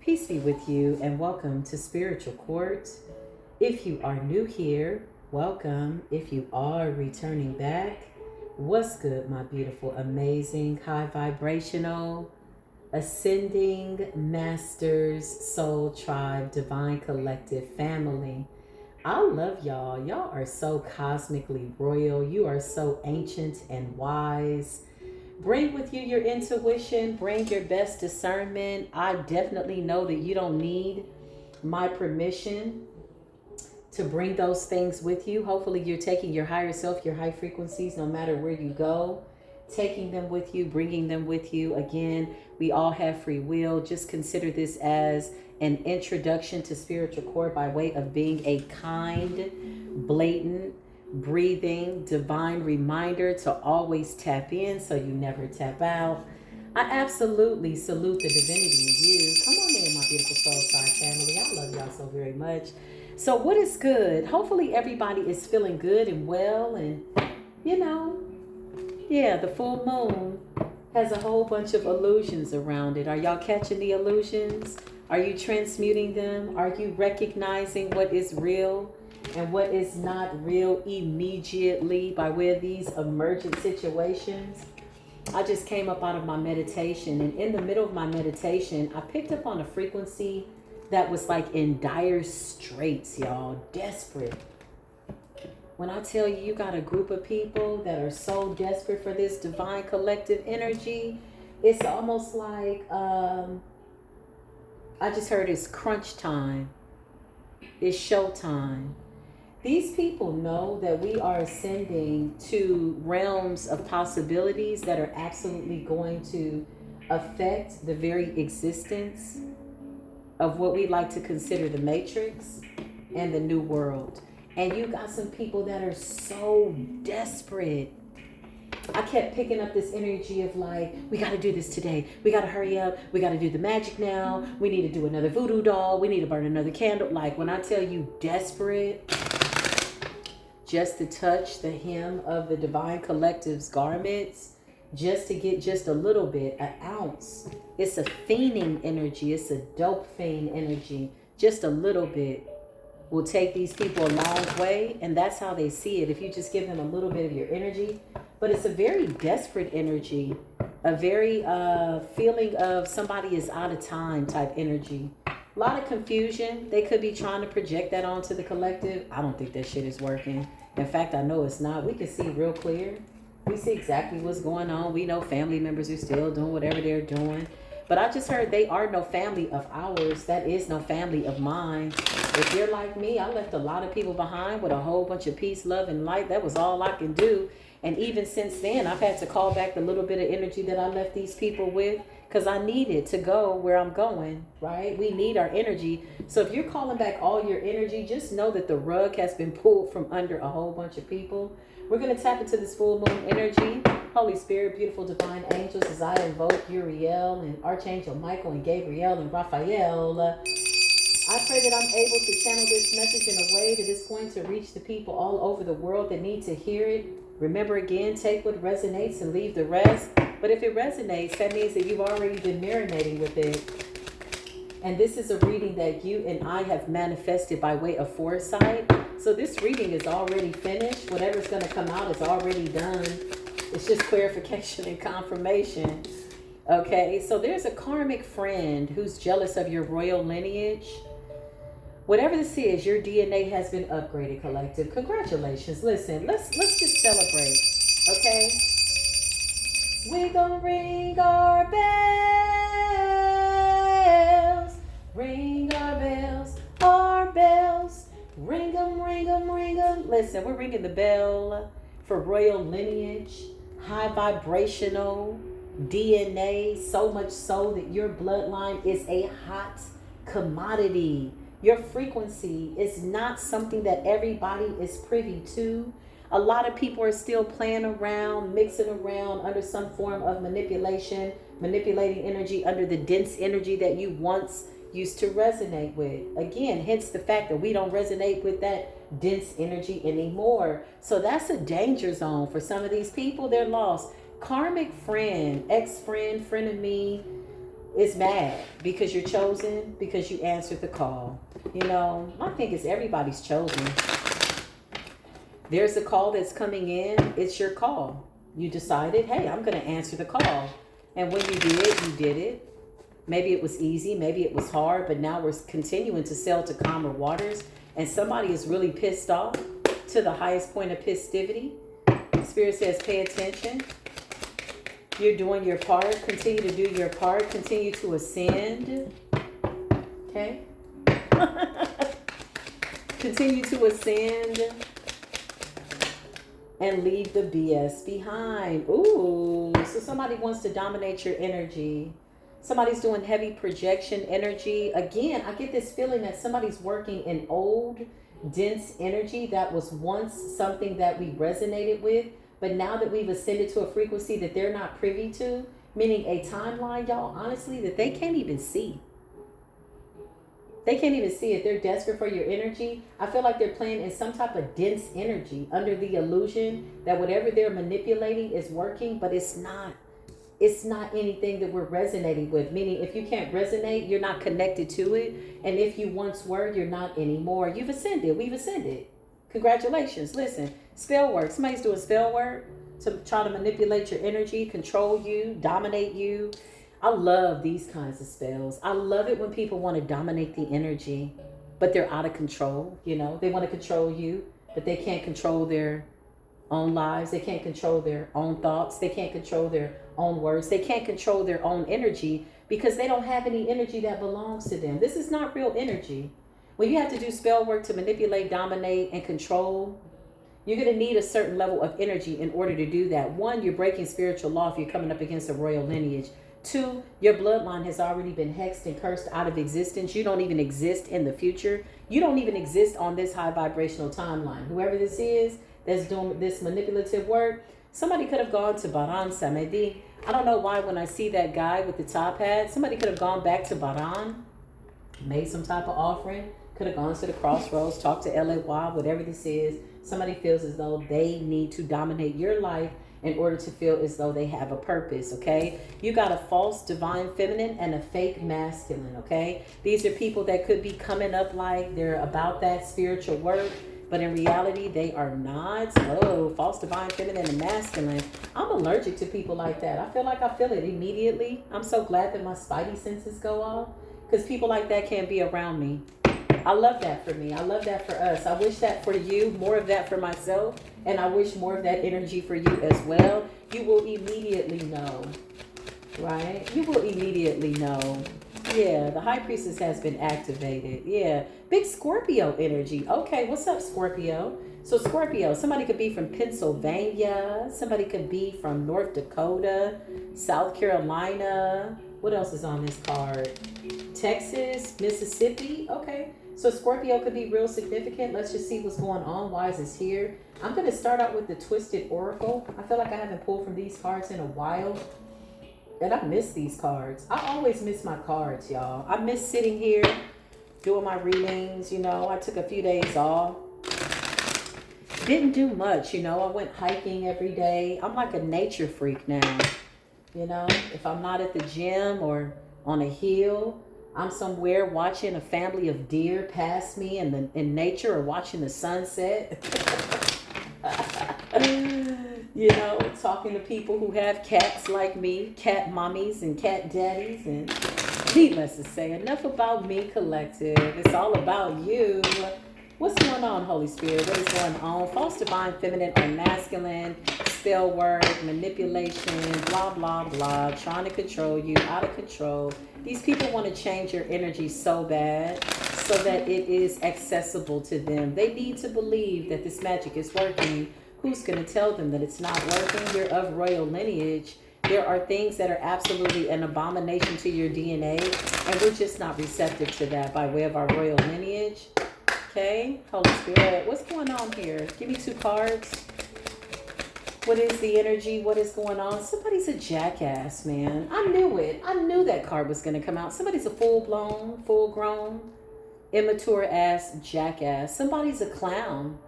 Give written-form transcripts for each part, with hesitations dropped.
Peace be with you and welcome to Spiritual Court. If you are new here, welcome. If you are returning back, what's good, my beautiful, amazing, high vibrational, ascending masters, soul tribe, divine collective family? I love y'all. Y'all are so cosmically royal. You are so ancient and wise. Bring with you your intuition, bring your best discernment. I definitely know that you don't need my permission to bring those things with you. Hopefully, you're taking your higher self, your high frequencies, no matter where you go, taking them with you, bringing them with you. Again, we all have free will. Just consider this as an introduction to spiritual core by way of being a kind, blatant, breathing, divine reminder to always tap in so you never tap out. I absolutely salute the divinity in you. Come on in, my beautiful soul side family. I love y'all so very much. So, what is good? Hopefully, everybody is feeling good and well. And, you know, yeah, the full moon has a whole bunch of illusions around it. Are y'all catching the illusions? Are you transmuting them? Are you recognizing what is real and what is not real immediately by way of these emergent situations? I just came up out of my meditation, and in the middle of my meditation, I picked up on a frequency that was like in dire straits, y'all, desperate. When I tell you, you got a group of people that are so desperate for this divine collective energy, it's almost like I just heard it's crunch time. It's showtime. These people know that we are ascending to realms of possibilities that are absolutely going to affect the very existence of what we like to consider the matrix and the new world. And you got some people that are so desperate. I kept picking up this energy of like, we got to do this today. We got to hurry up. We got to do the magic now. We need to do another voodoo doll. We need to burn another candle. Like when I tell you desperate, just to touch the hem of the divine collective's garments, just to get just a little bit, an ounce. It's a feigning energy. It's a dope feign energy. Just a little bit will take these people a long way, and that's how they see it. If you just give them a little bit of your energy, but it's a very desperate energy, a very feeling of somebody is out of time type energy. A lot of confusion. They could be trying to project that onto the collective. I don't think that shit is working. In fact, I know it's not. We can see real clear. We see exactly what's going on. We know family members are still doing whatever they're doing. But I just heard they are no family of ours. That is no family of mine. If you're like me, I left a lot of people behind with a whole bunch of peace, love, and light. That was all I can do. And even since then, I've had to call back the little bit of energy that I left these people with because I needed to go where I'm going, right? We need our energy. So if you're calling back all your energy, just know that the rug has been pulled from under a whole bunch of people. We're going to tap into this full moon energy. Holy Spirit, beautiful divine angels, as I invoke Uriel and Archangel Michael and Gabriel and Raphael. I pray that I'm able to channel this message in a way that is going to reach the people all over the world that need to hear it. Remember again, take what resonates and leave the rest. But if it resonates, that means that you've already been marinating with it. And this is a reading that you and I have manifested by way of foresight. So this reading is already finished. Whatever's going to come out is already done. It's just clarification and confirmation. Okay, so there's a karmic friend who's jealous of your royal lineage. Whatever this is, your DNA has been upgraded, collective. Congratulations. Listen, let's just celebrate, okay? We gonna ring our bells. Ring our bells. Ring them, ring them, ring them. Listen, we're ringing the bell for royal lineage, high vibrational DNA, so much so that your bloodline is a hot commodity. Your frequency is not something that everybody is privy to. A lot of people are still playing around, mixing around under some form of manipulation, manipulating energy under the dense energy that you once used to resonate with. Again, hence the fact that we don't resonate with that dense energy anymore. So that's a danger zone for some of these people. They're lost. Karmic friend, ex-friend, frenemy, is mad because you're chosen, because you answered the call. You know, my thing is everybody's chosen. There's a call that's coming in. It's your call. You decided, hey, I'm going to answer the call. And when you did it. Maybe it was easy, maybe it was hard, but now we're continuing to sail to calmer waters. And somebody is really pissed off to the highest point of festivity. Spirit says, pay attention. You're doing your part. Continue to do your part. Continue to ascend. Okay? Continue to ascend. And leave the BS behind. Ooh, so somebody wants to dominate your energy. Somebody's doing heavy projection energy. Again, I get this feeling that somebody's working in old, dense energy that was once something that we resonated with. But now that we've ascended to a frequency that they're not privy to, meaning a timeline, y'all, honestly, that they can't even see. They can't even see it. They're desperate for your energy. I feel like they're playing in some type of dense energy under the illusion that whatever they're manipulating is working, but it's not. It's not anything that we're resonating with. Meaning, if you can't resonate, you're not connected to it. And if you once were, you're not anymore. You've ascended. We've ascended. Congratulations. Listen, spell work. Somebody's doing spell work to try to manipulate your energy, control you, dominate you. I love these kinds of spells. I love it when people want to dominate the energy, but they're out of control. You know, they want to control you, but they can't control their own lives. They can't control their own thoughts. They can't control their own words. They can't control their own energy because they don't have any energy that belongs to them. This is not real energy. When you have to do spell work to manipulate, dominate, and control, you're going to need a certain level of energy in order to do that. One, you're breaking spiritual law if you're coming up against a royal lineage. Two, your bloodline has already been hexed and cursed out of existence. You don't even exist in the future. You don't even exist on this high vibrational timeline. Whoever this is that's doing this manipulative work, somebody could have gone to Baran Samedi. I don't know why when I see that guy with the top hat, somebody could have gone back to Baran, made some type of offering, could have gone to the crossroads, talked to LA, whatever this is. Somebody feels as though they need to dominate your life in order to feel as though they have a purpose, okay? You got a false divine feminine and a fake masculine, okay? These are people that could be coming up like they're about that spiritual work, but in reality, they are not. Oh, false divine feminine and masculine. I'm allergic to people like that. I feel like I feel it immediately. I'm so glad that my spidey senses go off because people like that can't be around me. I love that for me. I love that for us. I wish that for you, more of that for myself, and I wish more of that energy for you as well. You will immediately know, right? You will immediately know. Yeah, the High Priestess has been activated. Yeah, big Scorpio energy. Okay, what's up, Scorpio? So Scorpio, somebody could be from Pennsylvania. Somebody could be from North Dakota, South Carolina. What else is on this card? Texas, Mississippi. Okay. So Scorpio could be real significant. Let's just see what's going on. Why is this here? I'm going to start out with the Twisted Oracle. I feel like I haven't pulled from these cards in a while. And I miss these cards. I always miss my cards, y'all. I miss sitting here doing my readings. You know, I took a few days off. Didn't do much, you know. I went hiking every day. I'm like a nature freak now. You know, if I'm not at the gym or on a hill, I'm somewhere watching a family of deer pass me in nature or watching the sunset. You know, talking to people who have cats like me, cat mommies and cat daddies. And needless to say, enough about me, collective. It's all about you. What's going on, Holy Spirit? What is going on? False divine feminine or masculine, spell work, manipulation, blah, blah, blah, trying to control you, out of control. These people want to change your energy so bad so that it is accessible to them. They need to believe that this magic is working. Who's going to tell them that it's not working? You're of royal lineage. There are things that are absolutely an abomination to your DNA, and we're just not receptive to that by way of our royal lineage. Okay, Holy Spirit, what's going on here? Give me 2 cards. What is the energy? What is going on? Somebody's a jackass, man. I knew it. I knew that card was going to come out. Somebody's a full-blown, full-grown, immature-ass jackass. Somebody's a clown.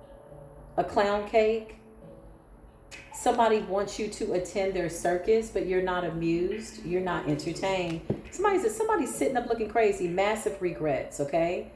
A clown cake. Somebody wants you to attend their circus, but you're not amused. You're not entertained. Somebody's sitting up looking crazy. Massive regrets, okay?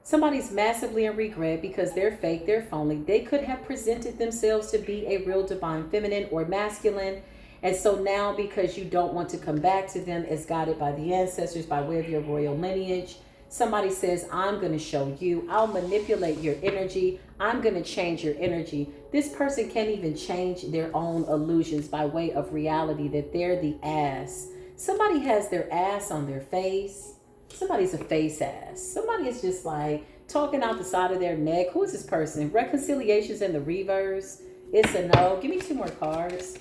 Somebody's massively in regret because they're fake, they're phony. They could have presented themselves to be a real divine feminine or masculine. And so now, because you don't want to come back to them as guided by the ancestors by way of your royal lineage, somebody says, I'm going to show you. I'll manipulate your energy. I'm going to change your energy. This person can't even change their own illusions by way of reality that they're the ass. Somebody has their ass on their face. Somebody's a face ass. Somebody is just like talking out the side of their neck. Who is this person? Reconciliations in the reverse. It's a no. Give me 2 more cards.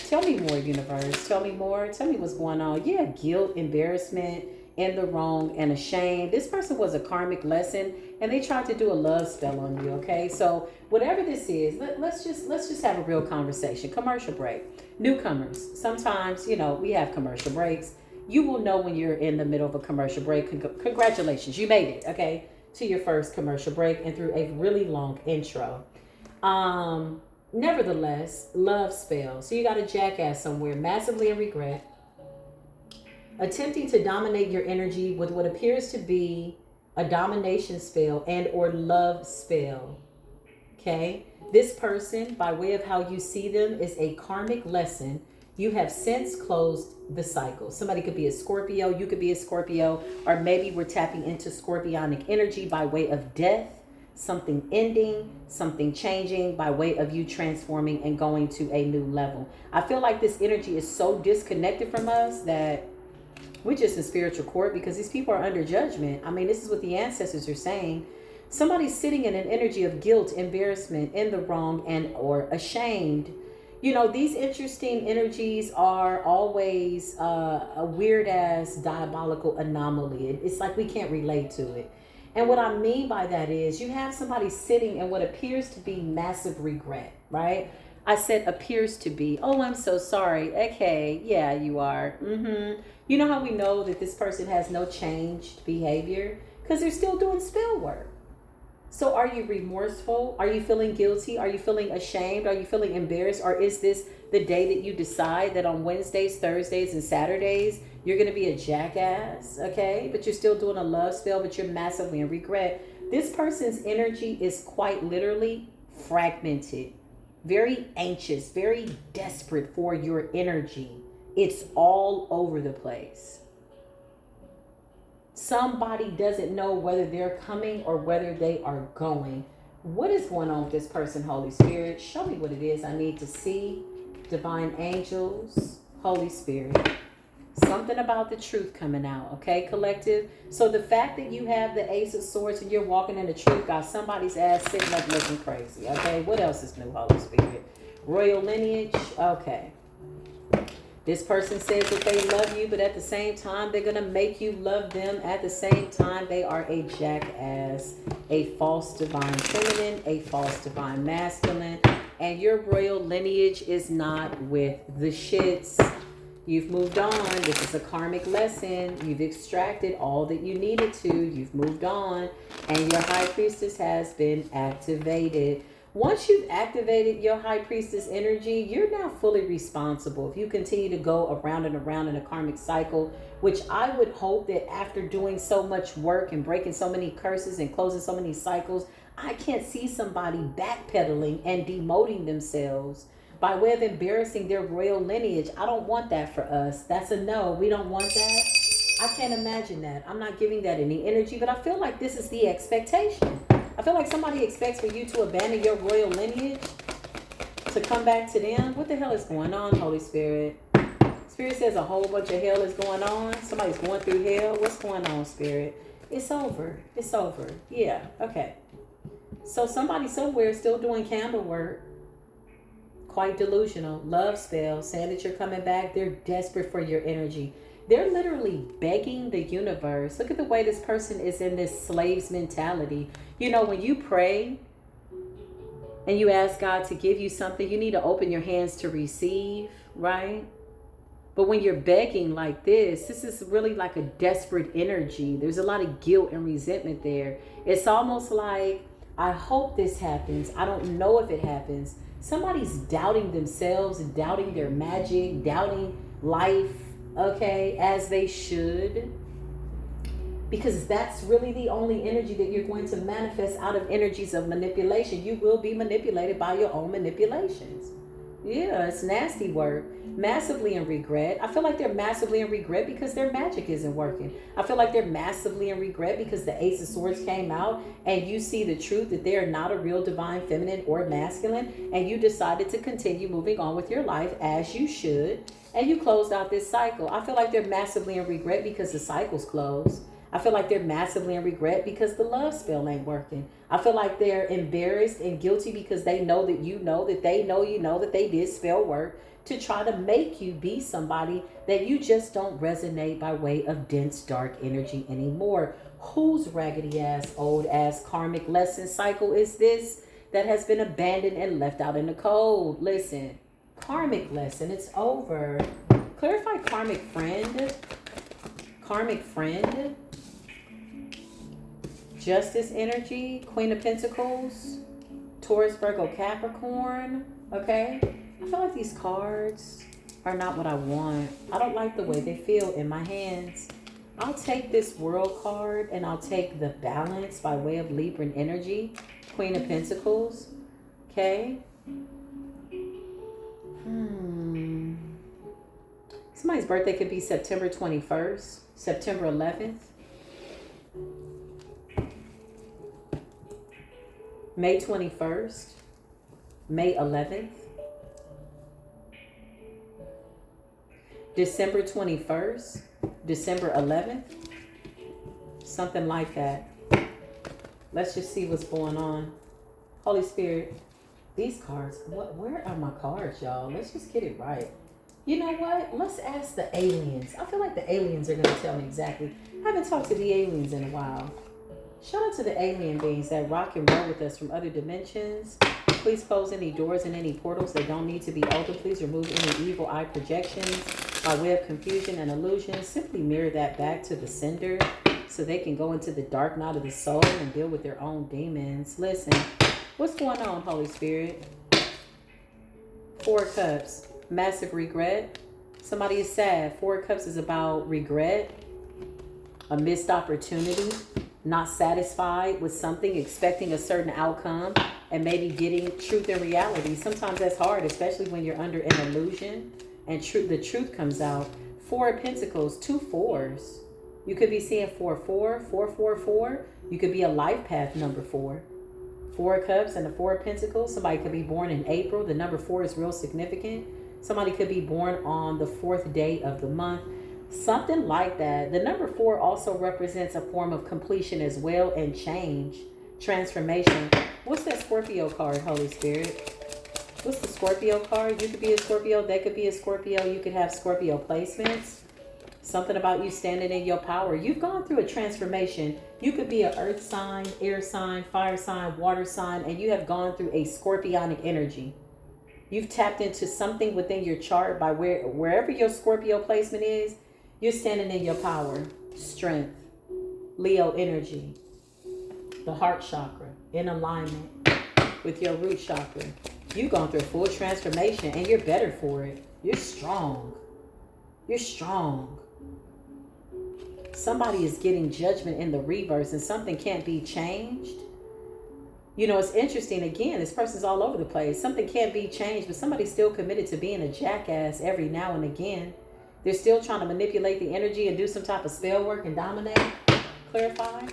Tell me more, universe. Tell me more. Tell me what's going on. Yeah, guilt, embarrassment, in the wrong, and ashamed. This person was a karmic lesson, and they tried to do a love spell on you. Okay, so whatever this is, let's just have a real conversation. Commercial break. Newcomers. Sometimes, we have commercial breaks. You will know when you're in the middle of a commercial break. Congratulations, you made it, okay, to your first commercial break and through a really long intro. Nevertheless, love spell. So you got a jackass somewhere, massively in regret, attempting to dominate your energy with what appears to be a domination spell and or love spell, okay? This person, by way of how you see them, is a karmic lesson. You have since closed the cycle. Somebody could be a Scorpio. You could be a Scorpio. Or maybe we're tapping into scorpionic energy by way of death. Something ending. Something changing by way of you transforming and going to a new level. I feel like this energy is so disconnected from us that we're just in spiritual court because these people are under judgment. I mean, this is what the ancestors are saying. Somebody's sitting in an energy of guilt, embarrassment, in the wrong, and or ashamed. These interesting energies are always a weird ass diabolical anomaly. It's like we can't relate to it. And what I mean by that is you have somebody sitting in what appears to be massive regret, right? I said appears to be. Oh, I'm so sorry. Okay, yeah, you are. You know how we know that this person has no changed behavior? Because they're still doing spell work. So are you remorseful? Are you feeling guilty? Are you feeling ashamed? Are you feeling embarrassed? Or is this the day that you decide that on Wednesdays, Thursdays, and Saturdays, you're going to be a jackass, okay? But you're still doing a love spell, but you're massively in regret. This person's energy is quite literally fragmented, very anxious, very desperate for your energy. It's all over the place. Somebody doesn't know whether they're coming or whether they are going. What is going on with this person, Holy Spirit? Show me what it is I need to see. Divine angels, Holy Spirit. Something about the truth coming out, okay, collective? So the fact that you have the Ace of Swords and you're walking in the truth got somebody's ass sitting up looking crazy, okay? What else is new, Holy Spirit? Royal lineage, okay. This person says that they love you, but at the same time, they're going to make you love them. At the same time, they are a jackass, a false divine feminine, a false divine masculine, and your royal lineage is not with the shits. You've moved on. This is a karmic lesson. You've extracted all that you needed to. You've moved on, and your high priestess has been activated. Once you've activated your high priestess energy, you're now fully responsible. If you continue to go around and around in a karmic cycle, which I would hope that after doing so much work and breaking so many curses and closing so many cycles, I can't see somebody backpedaling and demoting themselves by way of embarrassing their royal lineage. I don't want that for us. That's a no. We don't want that. I can't imagine that. I'm not giving that any energy, but I feel like this is the expectation. I feel like somebody expects for you to abandon your royal lineage to come back to them. What the hell is going on, Holy Spirit? Spirit says a whole bunch of hell is going on. Somebody's going through hell. What's going on, Spirit? It's over. It's over. Yeah, okay. So somebody somewhere is still doing candle work. Quite delusional. Love spell. Saying that you're coming back. They're desperate for your energy. They're literally begging the universe. Look at the way this person is in this slave's mentality. You know, when you pray and you ask God to give you something, you need to open your hands to receive, right? But when you're begging like this is really like a desperate energy. There's a lot of guilt and resentment there. It's almost like, I hope this happens. I don't know if it happens. Somebody's doubting themselves, doubting their magic, doubting life, okay, as they should. Because that's really the only energy that you're going to manifest out of energies of manipulation. You will be manipulated by your own manipulations. Yeah, it's nasty work. Massively in regret. I feel like they're massively in regret because their magic isn't working. I feel like they're massively in regret because the Ace of Swords came out and you see the truth that they are not a real divine feminine or masculine, and you decided to continue moving on with your life as you should, and you closed out this cycle. I feel like they're massively in regret because the cycle's closed. I feel like they're massively in regret because the love spell ain't working. I feel like they're embarrassed and guilty because they know that you know that they know you know that they did spell work to try to make you be somebody that you just don't resonate by way of dense, dark energy anymore. Whose raggedy ass, old ass karmic lesson cycle is this that has been abandoned and left out in the cold? Listen, karmic lesson, it's over. Clarify karmic friend. Karmic friend. Justice energy, Queen of Pentacles, Taurus, Virgo, Capricorn. Okay, I feel like these cards are not what I want. I don't like the way they feel in my hands. I'll take this World card and I'll take the Balance by way of Libran energy, Queen of Pentacles. Okay. Somebody's birthday could be September 21st, September 11th. May 21st, May 11th, December 21st, December 11th, something like that. Let's just see what's going on. Holy Spirit, these cards, where are my cards, y'all? Let's just get it right. You know what? Let's ask the aliens. I feel like the aliens are going to tell me exactly. I haven't talked to the aliens in a while. Shout out to the alien beings that rock and roll with us from other dimensions. Please close any doors and any portals that don't need to be open. Please remove any evil eye projections by way of confusion and illusion. Simply mirror that back to the sender so they can go into the dark night of the soul and deal with their own demons. Listen, what's going on, Holy Spirit? 4 Cups, massive regret. Somebody is sad. 4 Cups is about regret, a missed opportunity, not satisfied with something, expecting a certain outcome, and maybe getting truth and reality. Sometimes that's hard, especially when you're under an illusion and the truth comes out. 4 of Pentacles, 2 4s. You could be seeing 4 4, 4 4 4. You could be a life path number 4. 4 of Cups and the 4 of Pentacles. Somebody could be born in April. The number 4 is real significant. Somebody could be born on the 4th day of the month. Something like that. The number 4 also represents a form of completion as well, and change, transformation. What's that Scorpio card, Holy Spirit? What's the Scorpio card? You could be a Scorpio. They could be a Scorpio. You could have Scorpio placements. Something about you standing in your power. You've gone through a transformation. You could be an earth sign, air sign, fire sign, water sign, and you have gone through a scorpionic energy. You've tapped into something within your chart by wherever your Scorpio placement is. You're standing in your power, strength, Leo energy, the heart chakra, in alignment with your root chakra. You've gone through a full transformation and you're better for it. You're strong. You're strong. Somebody is getting judgment in the reverse and something can't be changed. You know, it's interesting. Again, this person's all over the place. Something can't be changed, but somebody's still committed to being a jackass every now and again. They're still trying to manipulate the energy and do some type of spell work and dominate. Clarify.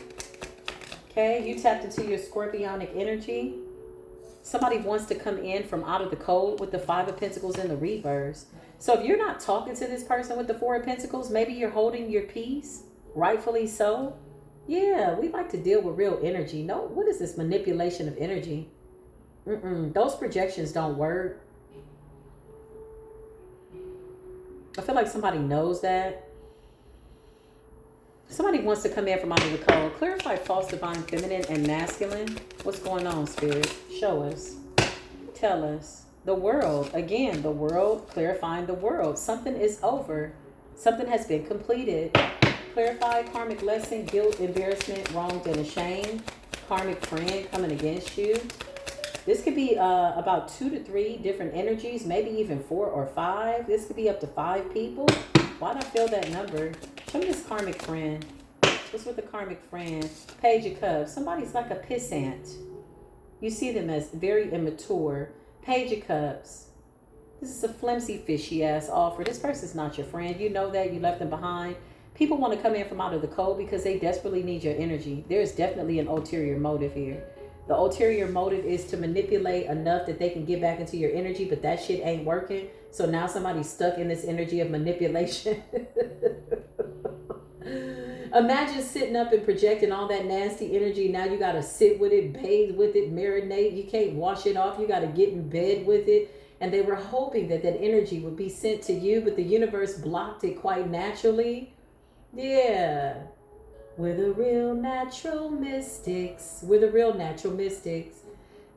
Okay, you tapped into your scorpionic energy. Somebody wants to come in from out of the cold with the 5 of Pentacles in the reverse. So if you're not talking to this person with the 4 of Pentacles, maybe you're holding your peace, rightfully so. Yeah, we like to deal with real energy. No, what is this manipulation of energy? Those projections don't work. I feel like somebody knows that. Somebody wants to come in from under the cold. Clarify false divine feminine and masculine. What's going on, Spirit? Show us. Tell us. The world. Again, the world. Clarifying the world. Something is over. Something has been completed. Clarify karmic lesson, guilt, embarrassment, wronged, and ashamed. Karmic friend coming against you. This could be about 2 to 3 different energies, maybe even 4 or 5. This could be up to 5 people. Why did I feel that number? Show me this karmic friend. What's with the karmic friend? Page of Cups. Somebody's like a pissant. You see them as very immature. Page of Cups. This is a flimsy, fishy ass offer. This person's not your friend. You know that. You left them behind. People want to come in from out of the cold because they desperately need your energy. There's definitely an ulterior motive here. The ulterior motive is to manipulate enough that they can get back into your energy, but that shit ain't working. So now somebody's stuck in this energy of manipulation. Imagine sitting up and projecting all that nasty energy. Now you got to sit with it, bathe with it, marinate. You can't wash it off. You got to get in bed with it. And they were hoping that that energy would be sent to you, but the universe blocked it quite naturally. Yeah. We're the real natural mystics. We're the real natural mystics.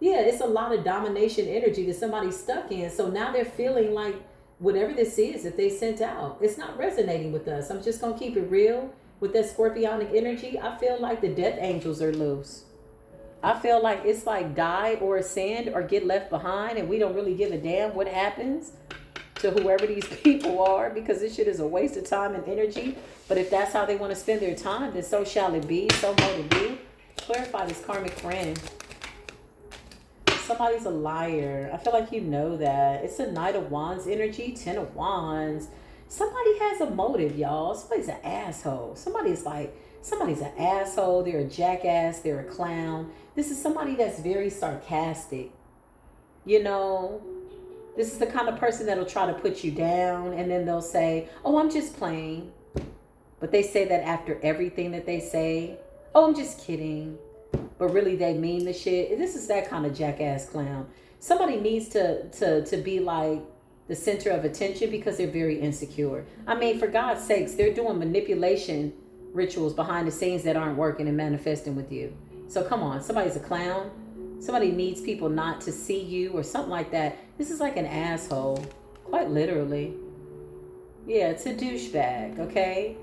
Yeah, it's a lot of domination energy that somebody's stuck in. So now they're feeling like whatever this is that they sent out, it's not resonating with us. I'm just going to keep it real. With that scorpionic energy, I feel like the death angels are loose. I feel like it's like die or ascend or get left behind, and we don't really give a damn what happens to whoever these people are, because this shit is a waste of time and energy. But if that's how they want to spend their time, then so shall it be. So mote it be. Clarify this karmic friend. Somebody's a liar. I feel like you know that. It's a Knight of Wands energy, 10 of Wands. Somebody has a motive, y'all. Somebody's an asshole. Somebody's an asshole. They're a jackass. They're a clown. This is somebody that's very sarcastic. You know, this is the kind of person that'll try to put you down, and then they'll say, oh, I'm just playing. But they say that after everything that they say. Oh, I'm just kidding. But really they mean the shit. This is that kind of jackass clown. Somebody needs to be like the center of attention because they're very insecure. I mean, for God's sakes, they're doing manipulation rituals behind the scenes that aren't working and manifesting with you. So come on, somebody's a clown. Somebody needs people not to see you or something like that. This is like an asshole, quite literally. Yeah, it's a douchebag, okay?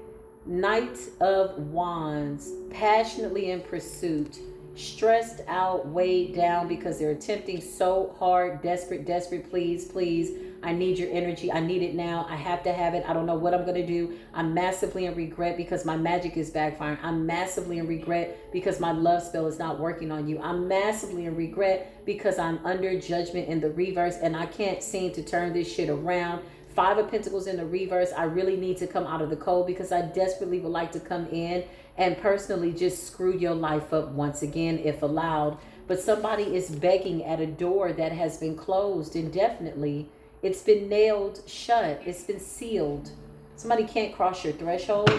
Knight of Wands, passionately in pursuit, stressed out, weighed down because they're attempting so hard, desperate, please, I need your energy. I need it now. I have to have it. I don't know what I'm going to do. I'm massively in regret because my magic is backfiring. I'm massively in regret because my love spell is not working on you. I'm massively in regret because I'm under judgment in the reverse and I can't seem to turn this shit around. 5 of Pentacles in the reverse. I really need to come out of the cold because I desperately would like to come in and personally just screw your life up once again, if allowed. But somebody is begging at a door that has been closed indefinitely. It's been nailed shut. It's been sealed. Somebody can't cross your threshold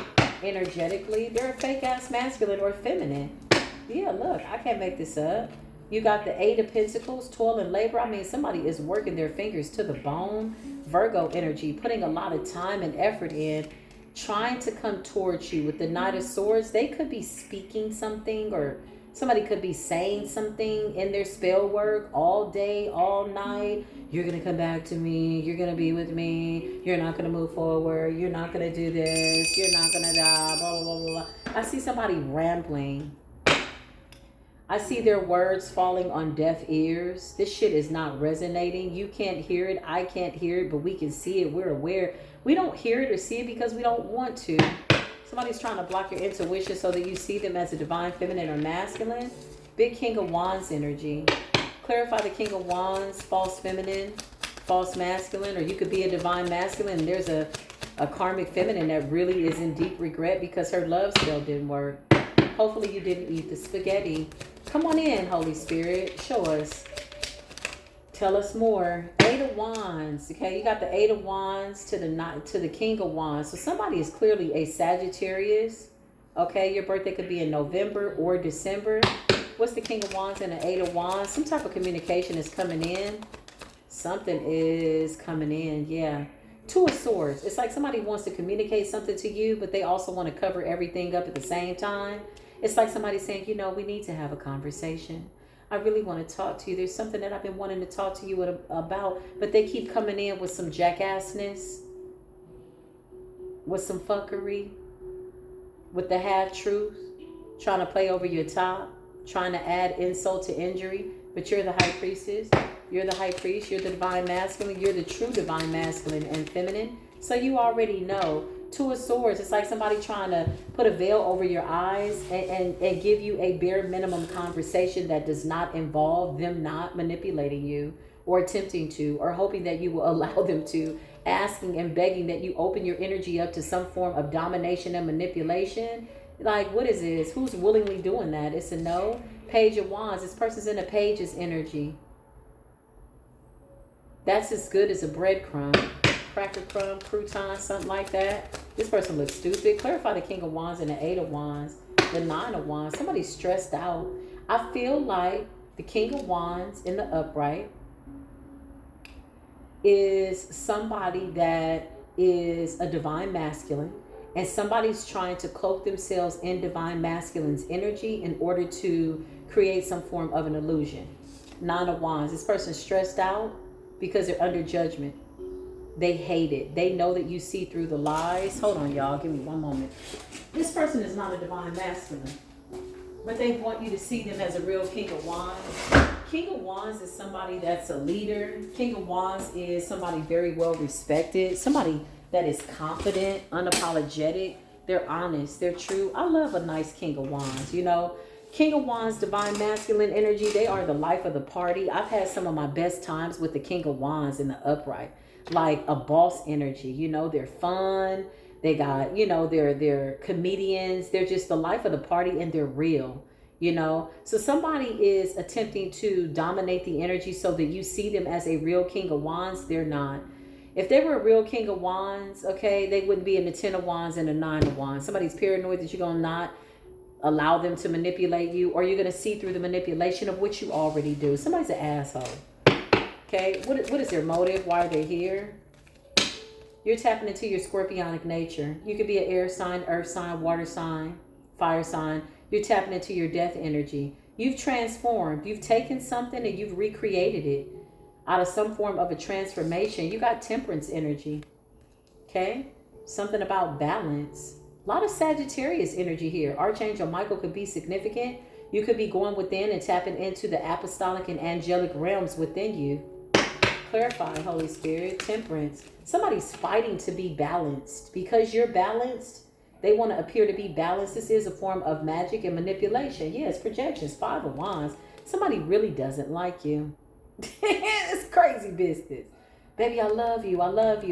energetically. They're a fake ass masculine or feminine. Yeah, look, I can't make this up. You got the 8 of Pentacles, toil and labor. I mean, somebody is working their fingers to the bone. Virgo energy, putting a lot of time and effort in, trying to come towards you. With the Knight of Swords, they could be speaking something, or somebody could be saying something in their spell work all day, all night. You're going to come back to me. You're going to be with me. You're not going to move forward. You're not going to do this. You're not going to die. Blah, blah, blah, blah. I see somebody rambling. I see their words falling on deaf ears. This shit is not resonating. You can't hear it. I can't hear it, but we can see it. We're aware. We don't hear it or see it because we don't want to. Somebody's trying to block your intuition so that you see them as a divine feminine or masculine. Big King of Wands energy. Clarify the King of Wands, false feminine, false masculine, or you could be a divine masculine. And there's a karmic feminine that really is in deep regret because her love spell didn't work. Hopefully you didn't eat the spaghetti. Come on in, Holy Spirit. Show us. Tell us more. 8 of Wands. Okay, you got the 8 of Wands to the King of Wands. So somebody is clearly a Sagittarius. Okay, your birthday could be in November or December. What's the King of Wands and the 8 of Wands? Some type of communication is coming in. Something is coming in, yeah. 2 of Swords. It's like somebody wants to communicate something to you, but they also want to cover everything up at the same time. It's like somebody saying, you know, we need to have a conversation. I really want to talk to you. There's something that I've been wanting to talk to you about, but they keep coming in with some jackassness, with some fuckery, with the half-truth, trying to play over your top. trying to add insult to injury, but you're the high priestess. You're the high priest. You're the divine masculine. You're the true divine masculine and feminine. So you already know. Two of Swords, it's like somebody trying to put a veil over your eyes and give you a bare minimum conversation that does not involve them not manipulating you or attempting to, or hoping that you will allow them to, asking and begging that you open your energy up to some form of domination and manipulation. Like, what is this? Who's willingly doing that? It's a no. Page of Wands. This person's in a Page's energy. That's as good as a breadcrumb. Cracker crumb, crouton, something like that. This person looks stupid. Clarify the King of Wands and the Eight of Wands. The Nine of Wands. Somebody's stressed out. I feel like the King of Wands in the upright is somebody that is a divine masculine, and somebody's trying to cloak themselves in divine masculine's energy in order to create some form of an illusion. Nine of Wands. This person's stressed out because they're under judgment. They hate it. They know that you see through the lies. Hold on, y'all. Give me one moment. This person is not a divine masculine, but they want you to see them as a real King of Wands. King of Wands is somebody that's a leader. King of Wands is somebody very well respected. Somebody that is confident, unapologetic. They're honest. They're true. I love a nice King of Wands, you know. King of Wands, divine masculine energy. They are the life of the party. I've had some of my best times with the King of Wands in the upright. Like a boss energy, you know, they're fun. They got, you know, they're comedians. They're just the life of the party, and they're real, you know. So somebody is attempting to dominate the energy so that you see them as a real King of Wands. They're not. If they were a real King of Wands, okay, they wouldn't be in the Ten of Wands and the Nine of Wands. Somebody's paranoid that you're going to not allow them to manipulate you, or you're going to see through the manipulation of what you already do. Somebody's an asshole. Okay, what is their motive? Why are they here? You're tapping into your scorpionic nature. You could be an air sign, earth sign, water sign, fire sign. You're tapping into your death energy. You've transformed. You've taken something and you've recreated it out of some form of a transformation. You got temperance energy. Okay, something about balance. A lot of Sagittarius energy here. Archangel Michael could be significant. You could be going within and tapping into the apostolic and angelic realms within you. Clarify, Holy Spirit. Temperance. Somebody's fighting to be balanced. Because you're balanced, they want to appear to be balanced. This is a form of magic and manipulation. Yes, projections. Five of Wands. Somebody really doesn't like you. It's crazy business. Baby, I love you.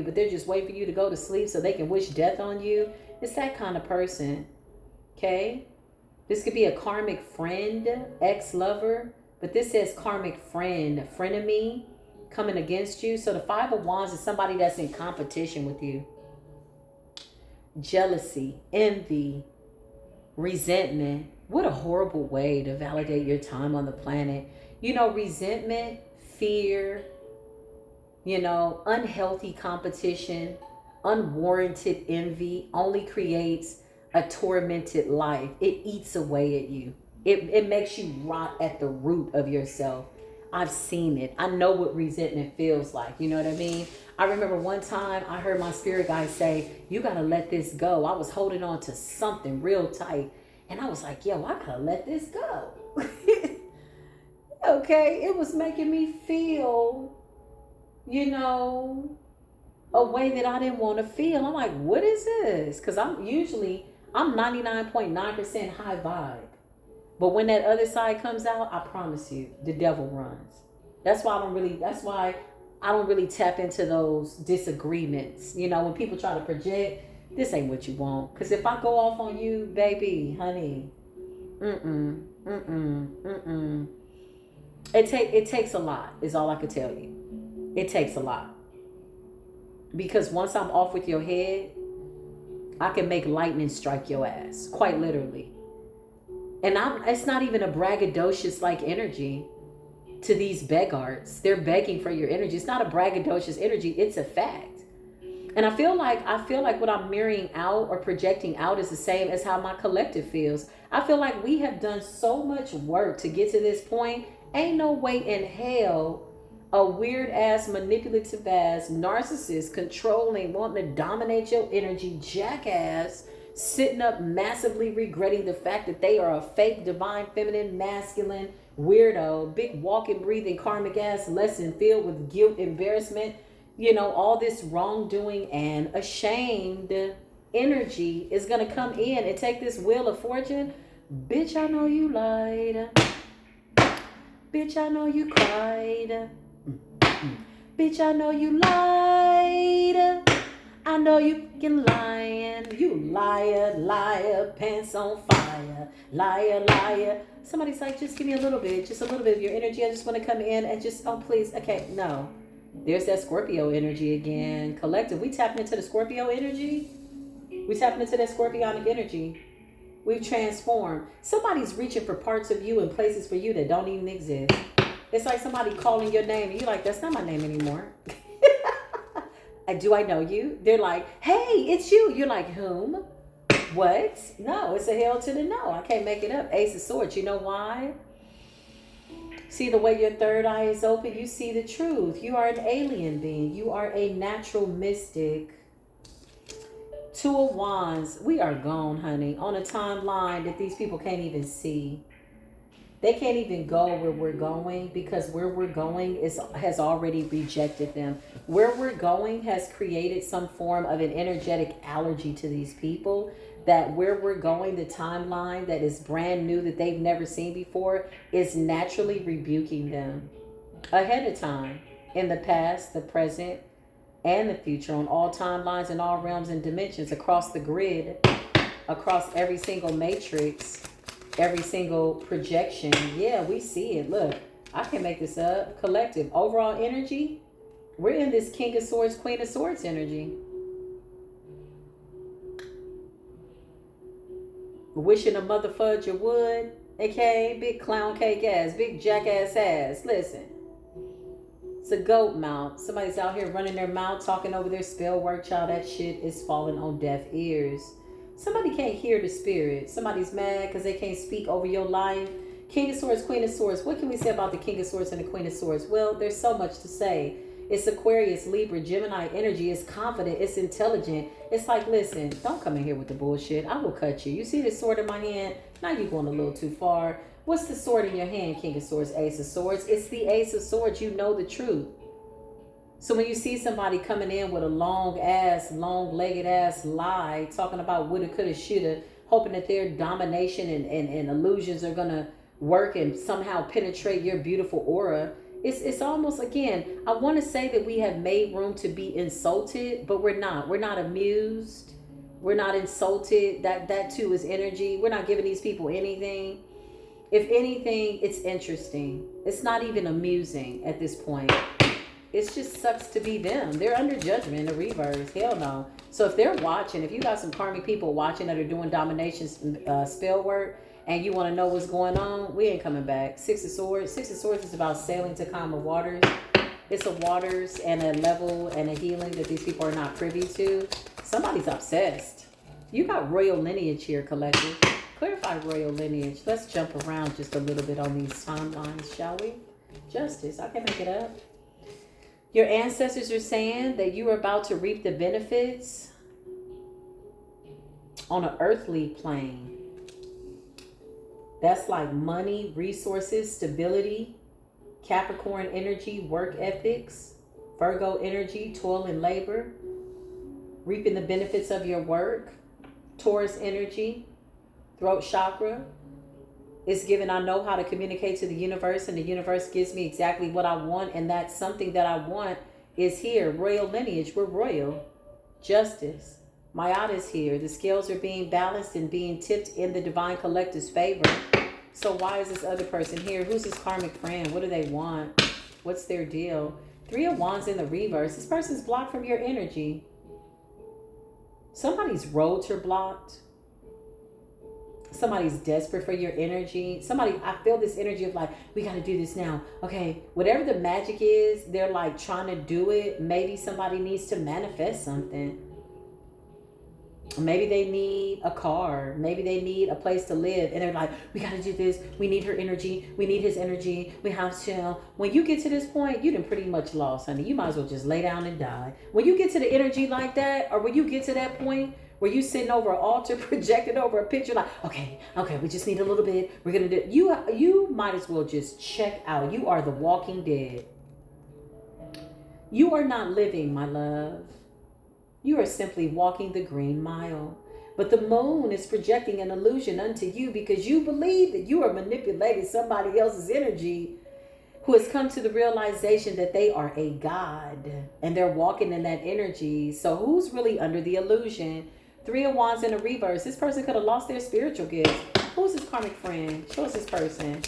But they're just waiting for you to go to sleep so they can wish death on you. It's that kind of person. Okay? This could be a karmic friend, ex-lover. But this says karmic friend, frenemy, coming against you. So the Five of Wands is somebody that's in competition with you. Jealousy, envy, resentment. What a horrible way to validate your time on the planet. You know, resentment, fear, you know, unhealthy competition, unwarranted envy only creates a tormented life. It eats away at you. It makes you rot at the root of yourself. I've seen it. I know what resentment feels like. You know what I mean? I remember one time I heard my spirit guide say, you got to let this go. I was holding on to something real tight. And I was like, yo, I got to let this go. Okay. It was making me feel, you know, a way that I didn't want to feel. I'm like, what is this? Because I'm 99.9% high vibe. But when that other side comes out, I promise you, the devil runs. That's why I don't really tap into those disagreements. You know, when people try to project, this ain't what you want. Because if I go off on you, baby, honey, It takes a lot, is all I could tell you. It takes a lot. Because once I'm off with your head, I can make lightning strike your ass, quite literally. And it's not even a braggadocious like energy to these beggards. They're begging for your energy. It's not a braggadocious energy. It's a fact. And I feel like what I'm mirroring out or projecting out is the same as how my collective feels. I feel like we have done so much work to get to this point. Ain't no way in hell a weird ass, manipulative ass, narcissist, controlling, wanting to dominate your energy, jackass, sitting up massively regretting the fact that they are a fake divine feminine masculine weirdo, big walking breathing karmic ass lesson filled with guilt, embarrassment, all this wrongdoing and ashamed energy is going to come in and take this wheel of fortune. Bitch, I know you lied. Bitch, I know you cried. Bitch, I know you lied. I know you fucking lying. You liar, liar, pants on fire. Liar, liar. Somebody's like, just give me a little bit, just a little bit of your energy. I just want to come in and just, oh, please. Okay, no. There's that Scorpio energy again. Collective. We tapping into the Scorpio energy. We tapping into that scorpionic energy. We've transformed. Somebody's reaching for parts of you and places for you that don't even exist. It's like somebody calling your name and you're like, that's not my name anymore. Do I know you? They're like, hey, it's you. You're like, whom? What? No, it's a hell to the no. I can't make it up. Ace of Swords. You know why? See the way your third eye is open? You see the truth. You are an alien being. You are a natural mystic. Two of Wands. We are gone, honey. On a timeline that these people can't even see. They can't even go where we're going because where we're going has already rejected them. Where we're going has created some form of an energetic allergy to these people. That where we're going, the timeline that is brand new that they've never seen before is naturally rebuking them ahead of time in the past, the present, and the future on all timelines and all realms and dimensions across the grid, across every single matrix. Every single projection. Yeah, we see it. Look, I can make this up. Collective. Overall energy. We're in this King of Swords, Queen of Swords energy. Wishing a mother fudge you would. Okay? Big clown cake ass. Big jackass ass. Listen. It's a goat mouth. Somebody's out here running their mouth, talking over their spell work. Child, that shit is falling on deaf ears. Somebody can't hear the spirit. Somebody's mad because they can't speak over your life. King of Swords, Queen of Swords. What can we say about the King of Swords and the Queen of Swords? Well, there's so much to say. It's Aquarius, Libra, Gemini energy. It's confident. It's intelligent. It's like, listen, don't come in here with the bullshit. I will cut you. You see this sword in my hand? Now you're going a little too far. What's the sword in your hand, King of Swords, Ace of Swords? It's the Ace of Swords. You know the truth. So when you see somebody coming in with a long-legged ass lie, talking about woulda, coulda, shoulda, hoping that their domination and illusions are going to work and somehow penetrate your beautiful aura, it's almost, again, I want to say that we have made room to be insulted, but we're not. We're not amused. We're not insulted. That too is energy. We're not giving these people anything. If anything, it's interesting. It's not even amusing at this point. It just sucks to be them. They're under judgment in the reverse. Hell no. So if they're watching, if you got some karmic people watching that are doing domination spell work and you want to know what's going on, we ain't coming back. Six of Swords. Six of Swords is about sailing to calmer waters. It's a waters and a level and a healing that these people are not privy to. Somebody's obsessed. You got royal lineage here, collective. Clarify royal lineage. Let's jump around just a little bit on these timelines, shall we? Justice. I can make it up. Your ancestors are saying that you are about to reap the benefits on an earthly plane. That's like money, resources, stability, Capricorn energy, work ethics, Virgo energy, toil and labor, reaping the benefits of your work, Taurus energy, throat chakra. It's given, I know how to communicate to the universe, and the universe gives me exactly what I want, and that something that I want is here. Royal lineage, we're royal. Justice. Mayat is here. The scales are being balanced and being tipped in the divine collective's favor. So why is this other person here? Who's his karmic friend? What do they want? What's their deal? Three of Wands in the reverse. This person's blocked from your energy. Somebody's roads are blocked. Somebody's desperate for your energy. I feel this energy of like, we got to do this now. Okay, whatever the magic is, they're like trying to do it. Maybe somebody needs to manifest something. Maybe they need a car. Maybe they need a place to live. And they're like, we got to do this. We need her energy. We need his energy. We have to. When you get to this point, you done pretty much lost, honey. You might as well just lay down and die. When you get to the energy like that, or when you get to that point where you sitting over an altar, projected over a picture, like, okay, we just need a little bit. We're gonna do. You might as well just check out. You are the walking dead. You are not living, my love. You are simply walking the green mile. But the moon is projecting an illusion unto you because you believe that you are manipulating somebody else's energy who has come to the realization that they are a god and they're walking in that energy. So who's really under the illusion? 3 of Wands in a reverse. This person could have lost their spiritual gifts. Who's this karmic friend? Show us this person.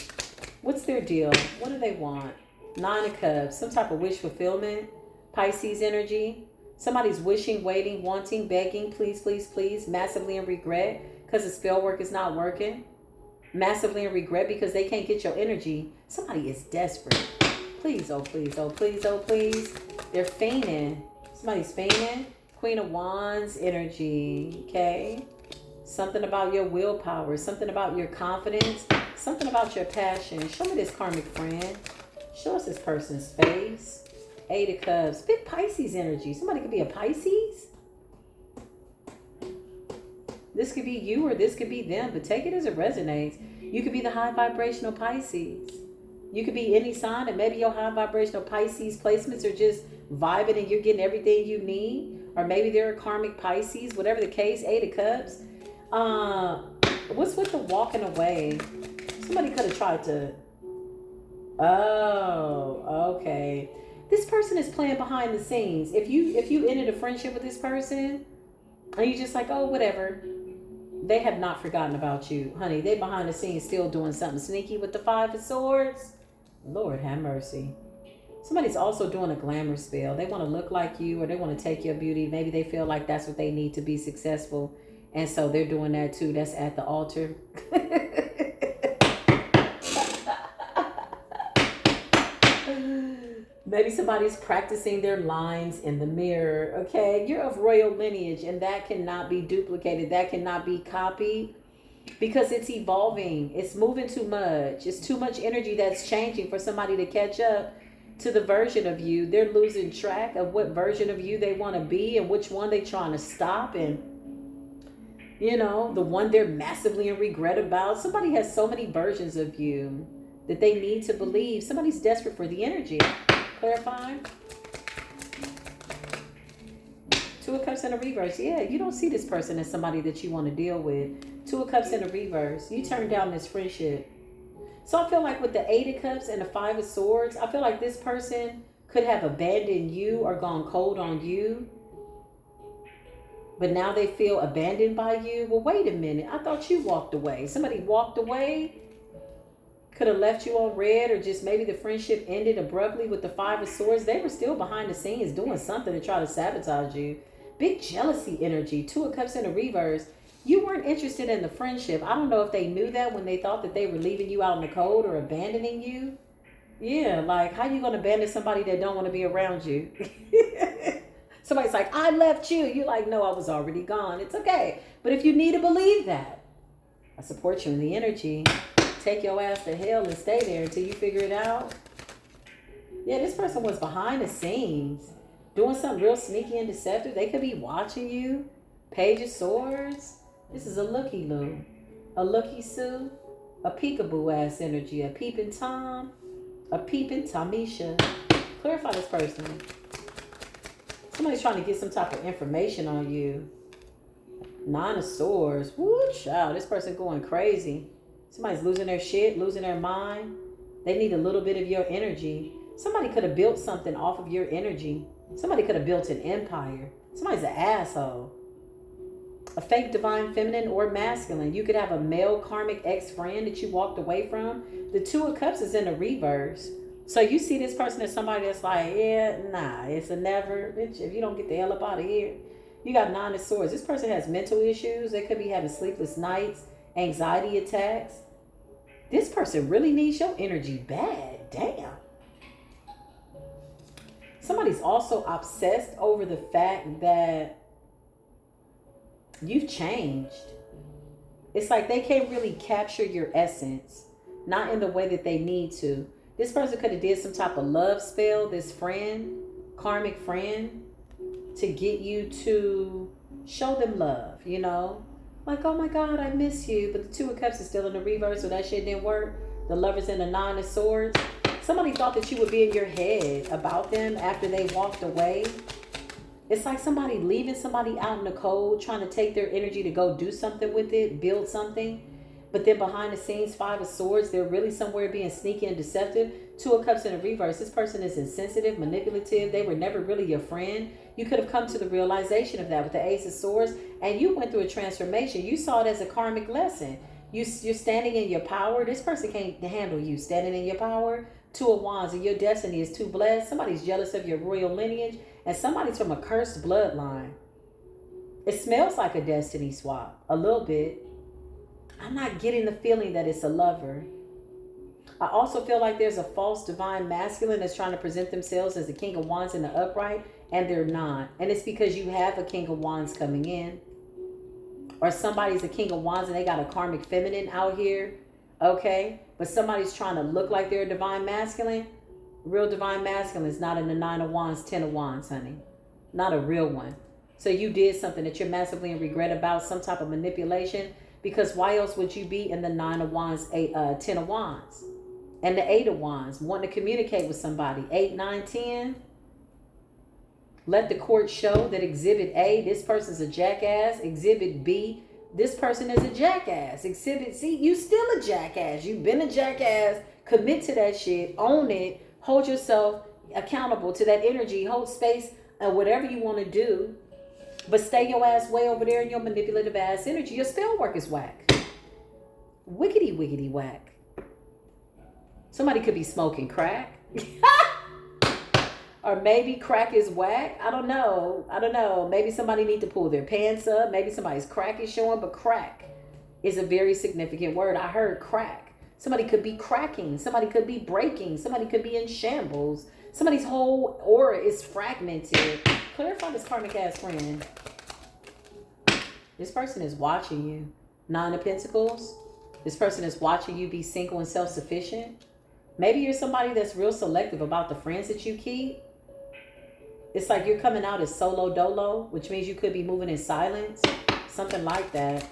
What's their deal? What do they want? 9 of Cups. Some type of wish fulfillment. Pisces energy. Somebody's wishing, waiting, wanting, begging, please, please, please, massively in regret because the spell work is not working. Massively in regret because they can't get your energy. Somebody is desperate. Please, oh please, oh please, oh please. They're feigning. Somebody's feigning. Queen of Wands energy, okay? Something about your willpower, something about your confidence, something about your passion. Show me this karmic friend. Show us this person's face. 8 of Cups. Big Pisces energy. Somebody could be a Pisces. This could be you or this could be them, but take it as it resonates. You could be the high vibrational Pisces. You could be any sign, and maybe your high vibrational Pisces placements are just vibing and you're getting everything you need. Or maybe they're a karmic Pisces, whatever the case. 8 of Cups. What's with the walking away? Somebody could have tried to... Oh, okay. This person is playing behind the scenes. If you ended a friendship with this person, and you just like, oh, whatever, they have not forgotten about you, honey. They behind the scenes still doing something sneaky with the 5 of Swords. Lord have mercy. Somebody's also doing a glamour spell. They want to look like you, or they want to take your beauty. Maybe they feel like that's what they need to be successful, and so they're doing that too. That's at the altar. Maybe somebody's practicing their lines in the mirror, okay? You're of royal lineage, and that cannot be duplicated. That cannot be copied because it's evolving. It's moving too much. It's too much energy that's changing for somebody to catch up to the version of you. They're losing track of what version of you they want to be and which one they're trying to stop. And, you know, the one they're massively in regret about. Somebody has so many versions of you that they need to believe. Somebody's desperate for the energy. Clarifying. 2 of Cups in a reverse. Yeah, you don't see this person as somebody that you want to deal with. 2 of Cups in a reverse. You turn down this friendship. So I feel like with the 8 of Cups and the 5 of Swords, I feel like this person could have abandoned you or gone cold on you. But now they feel abandoned by you. Well, wait a minute. I thought you walked away. Somebody walked away. Could have left you on red, or just maybe the friendship ended abruptly with the 5 of Swords. They were still behind the scenes doing something to try to sabotage you. Big jealousy energy. 2 of Cups in a reverse. You weren't interested in the friendship. I don't know if they knew that when they thought that they were leaving you out in the cold or abandoning you. Yeah, like how you going to abandon somebody that don't want to be around you? Somebody's like, I left you. You're like, no, I was already gone. It's okay. But if you need to believe that, I support you in the energy. Take your ass to hell and stay there until you figure it out. Yeah, this person was behind the scenes doing something real sneaky and deceptive. They could be watching you. Page of Swords. This is a looky-loo. A looky-soo. A peekaboo ass energy. A peeping Tom. A peeping Tomisha. Clarify this person. Somebody's trying to get some type of information on you. 9 of Swords. Woo, child. This person going crazy. Somebody's losing their shit, losing their mind. They need a little bit of your energy. Somebody could have built something off of your energy. Somebody could have built an empire. Somebody's an asshole. A fake divine feminine or masculine. You could have a male karmic ex-friend that you walked away from. The 2 of Cups is in the reverse. So you see this person as somebody that's like, yeah, nah, it's a never. Bitch, if you don't get the hell up out of here. You got 9 of Swords. This person has mental issues. They could be having sleepless nights, anxiety attacks. This person really needs your energy bad. Damn. Somebody's also obsessed over the fact that you've changed. It's like they can't really capture your essence. Not in the way that they need to. This person could have did some type of love spell, this friend, karmic friend, to get you to Show them love, you know? Like, oh my God, I miss you. But the Two of Cups is still in the reverse, so that shit didn't work. The Lovers in the Nine of Swords. Somebody thought that you would be in your head about them after they walked away. It's like somebody leaving somebody out in the cold, trying to take their energy to go do something with it, build something. But then behind the scenes, Five of Swords, they're really somewhere being sneaky and deceptive. Two of Cups in the reverse. This person is insensitive, manipulative. They were never really your friend. You could have come to the realization of that with the Ace of Swords, and you went through a transformation. You saw it as a karmic lesson. You're standing in your power. This person can't handle you standing in your power. Two of Wands, and your destiny is too blessed. Somebody's jealous of your royal lineage, and somebody's from a cursed bloodline. It smells like a destiny swap, a little bit. I'm not getting the feeling that it's a lover. I also feel like there's a false divine masculine that's trying to present themselves as the King of Wands in the upright, and they're not. And it's because you have a King of Wands coming in. Or somebody's a King of Wands and they got a karmic feminine out here. Okay? But somebody's trying to look like they're a divine masculine. Real divine masculine is not in the Nine of Wands, Ten of Wands, honey. Not a real one. So you did something that you're massively in regret about, some type of manipulation. Because why else would you be in the Nine of Wands, Ten of Wands? And the Eight of Wands, wanting to communicate with somebody. 8, 9, 10. Let the court show that Exhibit A, this person's a jackass. Exhibit B, this person is a jackass. Exhibit C, you still a jackass. You've been a jackass. Commit to that shit. Own it. Hold yourself accountable to that energy. Hold space, whatever you want to do. But stay your ass way over there in your manipulative ass energy. Your spell work is whack. Wickety, wickety, whack. Somebody could be smoking crack. Or maybe crack is whack. I don't know. Maybe somebody need to pull their pants up. Maybe somebody's crack is showing. But crack is a very significant word. I heard crack. Somebody could be cracking. Somebody could be breaking. Somebody could be in shambles. Somebody's whole aura is fragmented. Clarify this karmic ass friend. This person is watching you. Nine of Pentacles. This person is watching you be single and self-sufficient. Maybe you're somebody that's real selective about the friends that you keep. It's like you're coming out as solo dolo, which means you could be moving in silence. Something like that.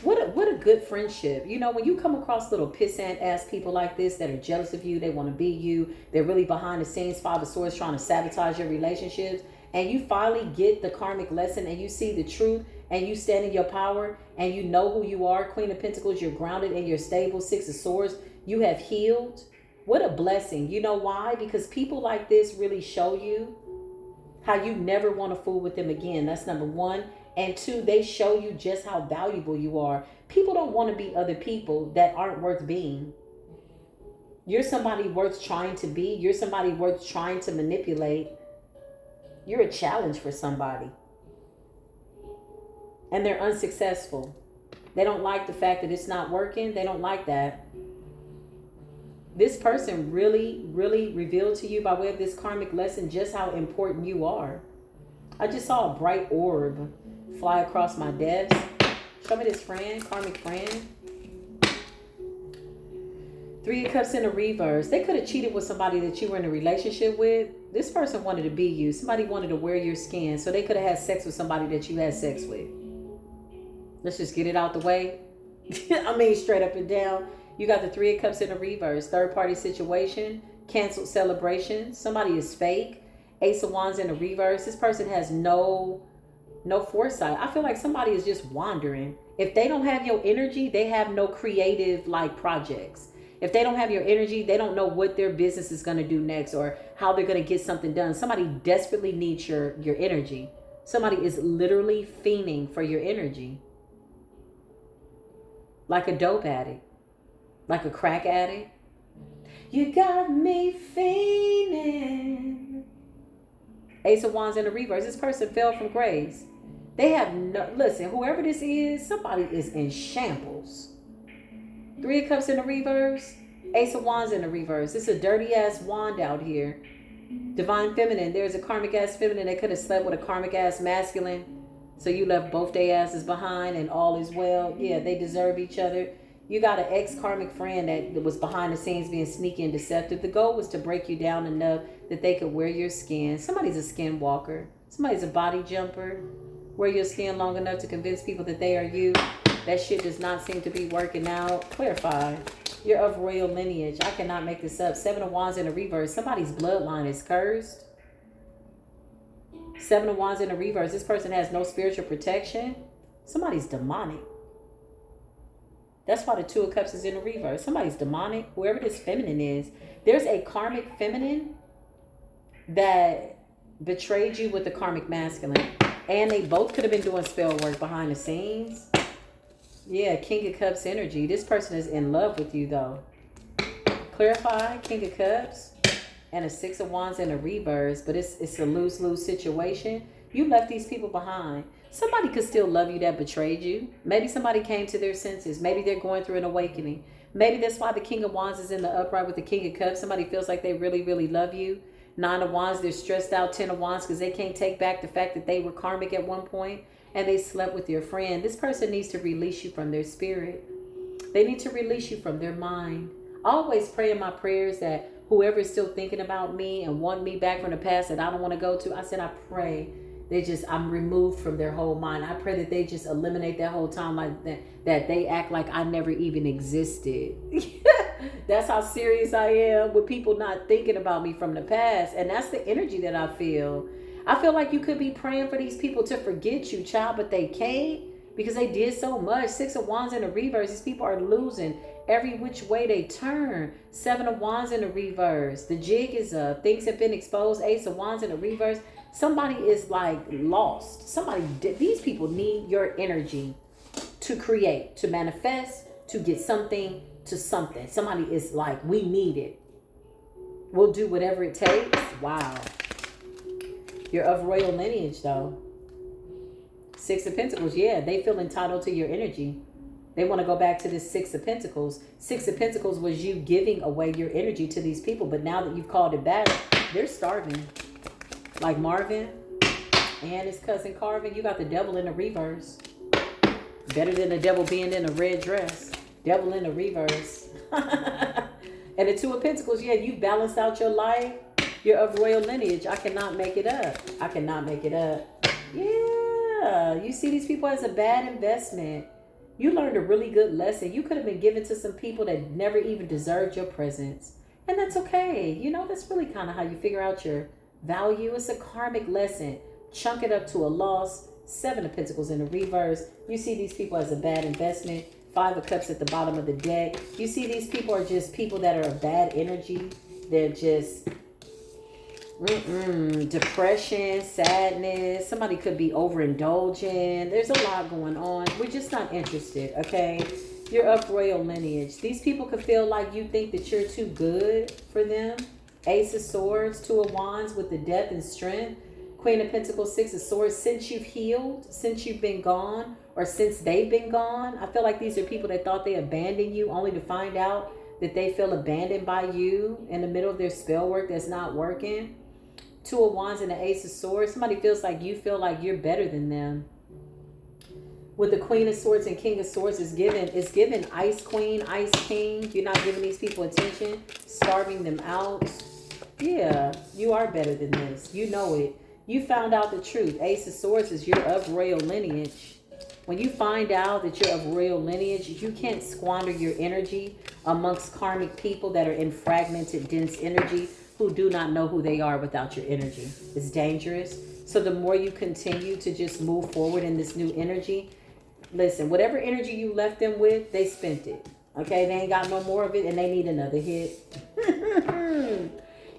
What a good friendship. You know, when you come across little pissant ass people like this that are jealous of you, they want to be you, they're really behind the scenes, Five of Swords trying to sabotage your relationships, and you finally get the karmic lesson and you see the truth and you stand in your power and you know who you are, Queen of Pentacles, you're grounded and you're stable, Six of Swords, you have healed. What a blessing. You know why? Because people like this really show you how you never want to fool with them again. That's number one. And two, they show you just how valuable you are. People don't want to be other people that aren't worth being. You're somebody worth trying to be. You're somebody worth trying to manipulate. You're a challenge for somebody. And they're unsuccessful. They don't like the fact that it's not working. They don't like that. This person really, really revealed to you by way of this karmic lesson just how important you are. I just saw a bright orb fly across my desk. Show me this friend, karmic friend. Three of Cups in a reverse. They could have cheated with somebody that you were in a relationship with. This person wanted to be you. Somebody wanted to wear your skin. So they could have had sex with somebody that you had sex with. Let's just get it out the way. I mean, straight up and down. You got the Three of Cups in a reverse. Third party situation. Canceled celebration. Somebody is fake. Ace of Wands in a reverse. This person has no foresight. I feel like somebody is just wandering. If they don't have your energy, they have no creative like projects. If they don't have your energy, they don't know what their business is going to do next or how they're going to get something done. Somebody desperately needs your energy. Somebody is literally fiending for your energy. Like a dope addict. Like a crack addict. You got me fiending. Ace of Wands in the reverse. This person fell from grace. They have no... Listen, whoever this is, somebody is in shambles. Three of Cups in the reverse. Ace of Wands in the reverse. It's a dirty ass wand out here. Divine feminine. There's a karmic ass feminine that could have slept with a karmic ass masculine. So you left both their asses behind and all is well. Yeah, they deserve each other. You got an ex-karmic friend that was behind the scenes being sneaky and deceptive. The goal was to break you down enough that they could wear your skin. Somebody's a skinwalker. Somebody's a body jumper. Wear your skin long enough to convince people that they are you. That shit does not seem to be working out. Clarify. You're of royal lineage. I cannot make this up. 7 of Wands in the reverse. Somebody's bloodline is cursed. 7 of Wands in the reverse. This person has no spiritual protection. Somebody's demonic. That's why the 2 of Cups is in the reverse. Somebody's demonic. Whoever this feminine is. There's a karmic feminine that betrayed you with the karmic masculine. And they both could have been doing spell work behind the scenes. Yeah, King of Cups energy. This person is in love with you, though. Clarify, King of Cups. And a 6 of Wands in a reverse. But it's a lose-lose situation. You left these people behind. Somebody could still love you that betrayed you. Maybe somebody came to their senses. Maybe they're going through an awakening. Maybe that's why the King of Wands is in the upright with the King of Cups. Somebody feels like they really, really love you. 9 of Wands, they're stressed out. 10 of Wands because they can't take back the fact that they were karmic at one point. And they slept with your friend. This person needs to release you from their spirit. They need to release you from their mind. I always pray in my prayers that whoever is still thinking about me and want me back from the past that I don't want to go to, I said I pray I'm removed from their whole mind. I pray that they just eliminate that whole time, like that they act like I never even existed. That's how serious I am with people not thinking about me from the past. And that's the energy that I feel. I feel like you could be praying for these people to forget you, child, but they can't because they did so much. 6 of Wands in the reverse. These people are losing every which way they turn. 7 of Wands in the reverse. The jig is up. Things have been exposed. 8 of Wands in the reverse. Somebody is like lost. These people need your energy to create, to manifest, to get something to something. Somebody is like, we need it. We'll do whatever it takes. Wow. You're of royal lineage, though. 6 of Pentacles. Yeah, they feel entitled to your energy. They want to go back to this 6 of Pentacles. 6 of Pentacles was you giving away your energy to these people. But now that you've called it back, they're starving. Like Marvin and his cousin Carvin. You got the devil in the reverse. Better than the devil being in a red dress. Devil in the reverse. And the 2 of Pentacles. Yeah, you've balanced out your life. You're of royal lineage. I cannot make it up. I cannot make it up. Yeah. You see these people as a bad investment. You learned a really good lesson. You could have been given to some people that never even deserved your presence. And that's okay. You know, that's really kind of how you figure out your value. It's a karmic lesson. Chunk it up to a loss. 7 of Pentacles in the reverse. You see these people as a bad investment. 5 of Cups at the bottom of the deck. You see these people are just people that are of bad energy. They're just depression, sadness. Somebody could be overindulging. There's a lot going on. We're just not interested, okay? You're of royal lineage. These people could feel like you think that you're too good for them. Ace of Swords, 2 of Wands with the depth and strength. Queen of Pentacles, 6 of Swords. Since you've healed, since you've been gone, or since they've been gone, I feel like these are people that thought they abandoned you only to find out that they feel abandoned by you in the middle of their spell work that's not working. 2 of Wands and the Ace of Swords. Somebody feels like you feel like you're better than them. With the Queen of Swords and King of Swords is given Ice Queen, Ice King. You're not giving these people attention, starving them out. Yeah, you are better than this. You know it. You found out the truth. Ace of Swords is you're of royal lineage. When you find out that you're of royal lineage, you can't squander your energy amongst karmic people that are in fragmented, dense energy who do not know who they are without your energy. It's dangerous. So the more you continue to just move forward in this new energy, listen, whatever energy you left them with, they spent it. Okay, they ain't got no more of it and they need another hit.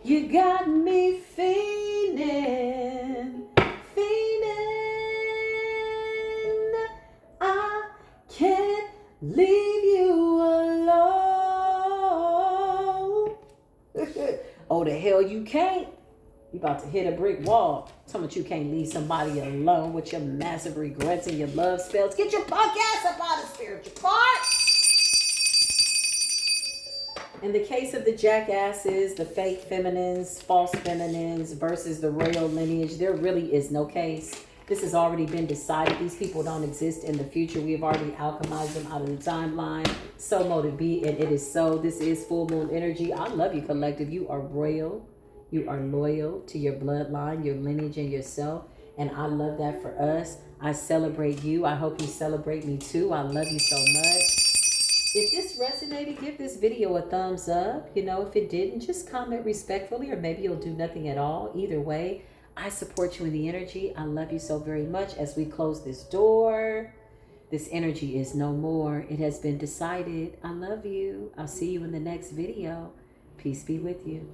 You got me feeling, I can't leave you alone. Oh, the hell you can't. You about to hit a brick wall. Tell me you can't leave somebody alone with your massive regrets and your love spells. Get your punk ass up out of spiritual part. In the case of the jackasses, the fake feminines, false feminines versus the royal lineage, there really is no case. This has already been decided. These people don't exist in the future. We have already alchemized them out of the timeline. So mote be, and it is so. This is full moon energy. I love you, collective. You are royal. You are loyal to your bloodline, your lineage, and yourself. And I love that for us. I celebrate you. I hope you celebrate me too. I love you so much. If this resonated, give this video a thumbs up. You know, if it didn't, just comment respectfully, or maybe you'll do nothing at all. Either way, I support you in the energy. I love you so very much. As we close this door, this energy is no more. It has been decided. I love you. I'll see you in the next video. Peace be with you.